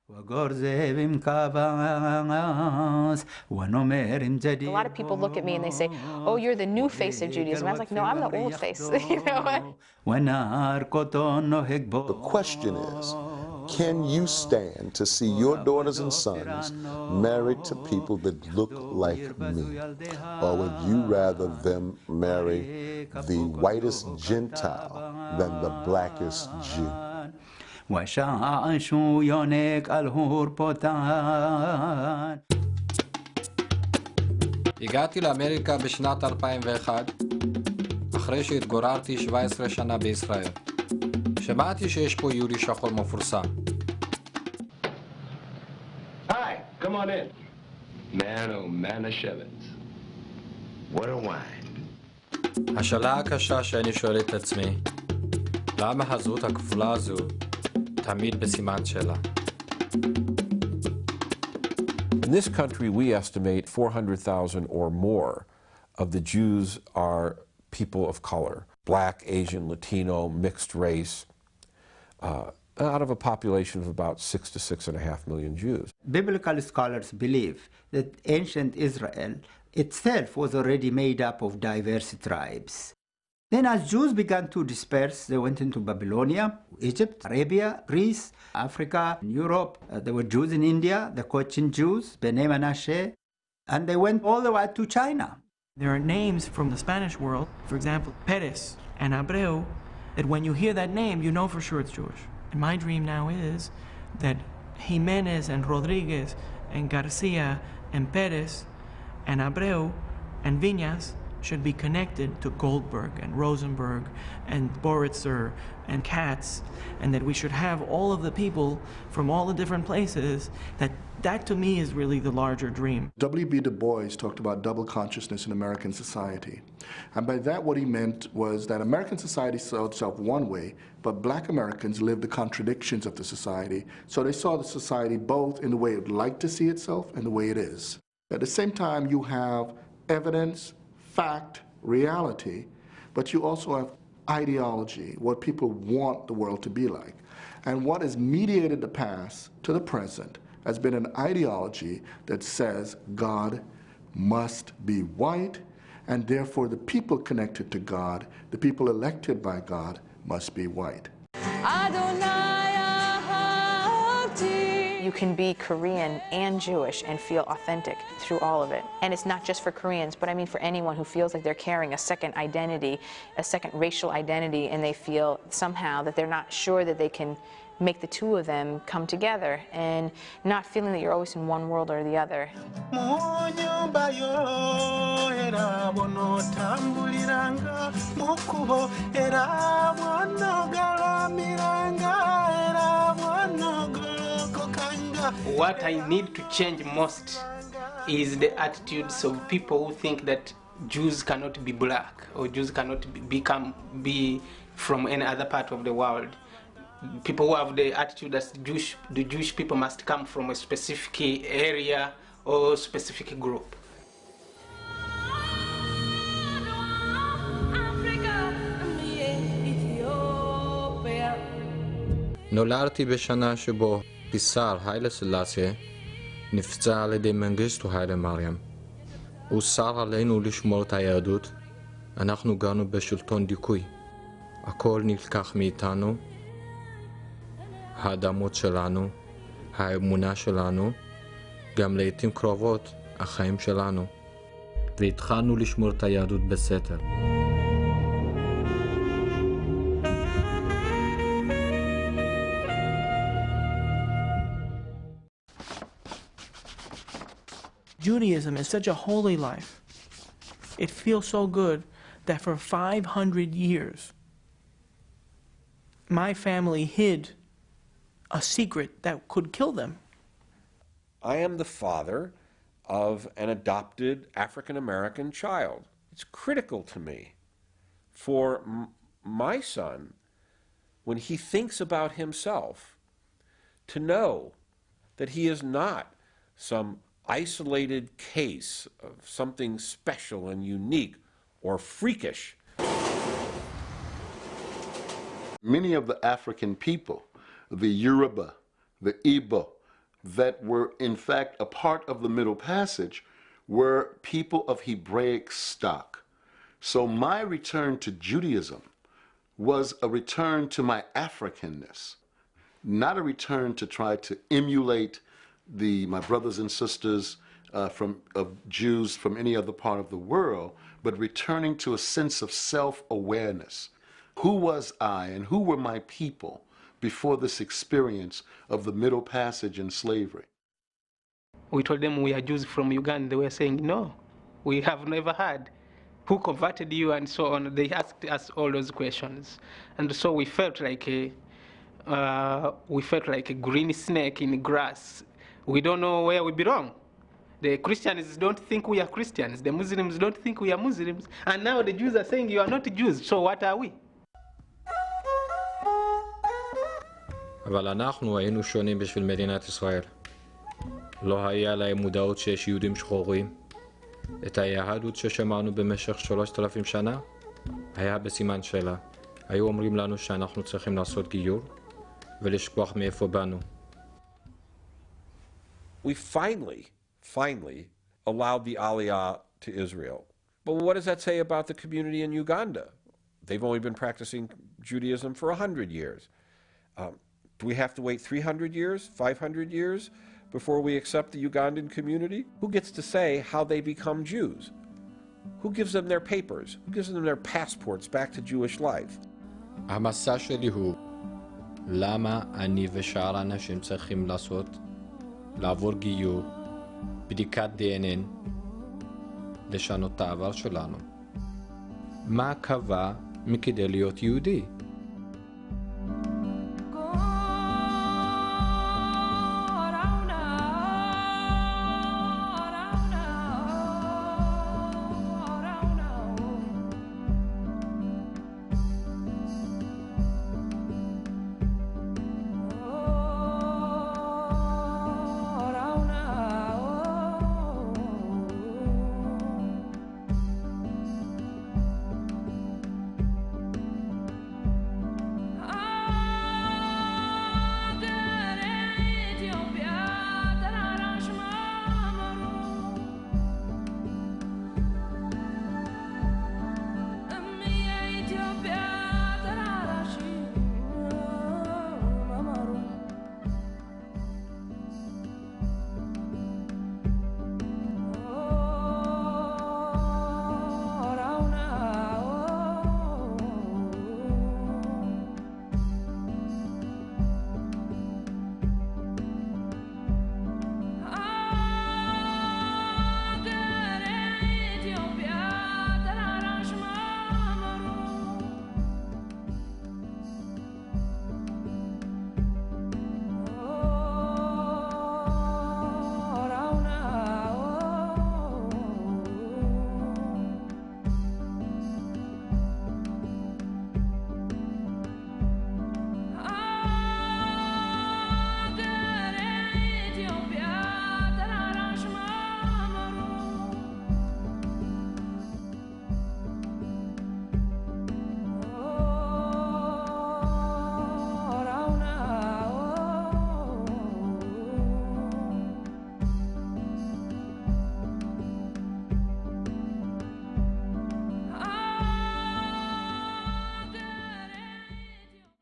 A lot of people look at me and they say, "Oh, you're the new face of Judaism." I was like, "No, I'm the old face." You know? The question is, can you stand to see your daughters and sons married to people that look like me? Or would you rather them marry the whitest Gentile than the blackest Jew? הגעתי לאמריקה בשנת 2001, אחרי שהתגוררתי 17 שנה בישראל. שמעתי שיש פה יהודי שחור מפורסם. Hi, come on in. Man, oh man, Shevitz. What a wine. השאלה הקשה שאני שואל את עצמי, למה הזהות הכפולה הזו תמיד בסימן שאלה? In this country, we estimate 400,000 or more of the Jews are people of color, black, Asian, Latino, mixed race, out of a population of about 6 to 6.5 million Jews. Biblical scholars believe that ancient Israel itself was already made up of diverse tribes. Then as Jews began to disperse, they went into Babylonia, Egypt, Arabia, Greece, Africa, Europe. There were Jews in India, the Cochin Jews, Bnei Menashe, and they went all the way to China. There are names from the Spanish world, for example, Perez and Abreu, that when you hear that name, you know for sure it's Jewish. And my dream now is that Jimenez and Rodriguez and Garcia and Perez and Abreu and Viñas should be connected to Goldberg and Rosenberg and Boritzer and Katz, and that we should have all of the people from all the different places. That to me is really the larger dream. W.B. Du Bois talked about double consciousness in American society. And by that what he meant was that American society saw itself one way, but black Americans lived the contradictions of the society. So they saw the society both in the way it would like to see itself and the way it is. At the same time, you have evidence, fact, reality, but you also have ideology, what people want the world to be like. And what has mediated the past to the present has been an ideology that says God must be white, and therefore the people connected to God, the people elected by God, must be white. You can be Korean and Jewish and feel authentic through all of it. And it's not just for Koreans, but I mean for anyone who feels like they're carrying a second identity, a second racial identity, and they feel somehow that they're not sure that they can make the two of them come together, and not feeling that you're always in one world or the other. What I need to change most is the attitudes of people who think that Jews cannot be black, or Jews cannot be from any other part of the world. People who have the attitude that the Jewish people must come from a specific area or specific group. נולדתי בשנה שבו קיסר היילה סלאסי נפצע על ידי מנגיסטו היילה מריאם. הוא שר עלינו לשמור את היהדות. אנחנו גרנו בשלטון דיכוי. הכל נלקח מאיתנו. האדמות שלנו, האמונה שלנו, גם לעתים קרובות החיים שלנו. והתחלנו לשמור את היהדות בסתר. Judaism is such a holy life. It feels so good that for 500 years, my family hid a secret that could kill them. I am the father of an adopted African-American child. It's critical to me for my son, when he thinks about himself, to know that he is not some isolated case of something special and unique or freakish. Many of the African people, the Yoruba, the Igbo, that were in fact a part of the Middle Passage were people of Hebraic stock. So my return to Judaism was a return to my Africanness, not a return to try to emulate my brothers and sisters of Jews from any other part of the world, but returning to a sense of self-awareness. Who was I and who were my people before this experience of the Middle Passage and slavery? We told them we are Jews from Uganda. They were saying, no, we have never heard. Who converted you and so on? They asked us all those questions. And so we felt like a green snake in grass. We don't know where we belong. The Christians don't think we are Christians. The Muslims don't think we are Muslims. And now the Jews are saying you are not Jews. So what are we? אבל אנחנו היינו שונים בשביל מדינת ישראל. לא היה להם מודעות שיש יהודים שחורים. את היהדות ששמענו במשך 3,000 שנה היה בסימן שאלה. היו אומרים לנו שאנחנו צריכים לעשות גיור ולשכוח מאיפה באנו. We finally allowed the Aliyah to Israel. But what does that say about the community in Uganda? They've only been practicing Judaism for 100 years. Do we have to wait 300 years, 500 years before we accept the Ugandan community? Who gets to say how they become Jews? Who gives them their papers? Who gives them their passports back to Jewish life? המסע שלי הוא למה אני ושאר האנשים צריכים לעבור גיור, בדיקת DNA, לשנות את העבר שלנו. מה קבע מכדי להיות יהודי?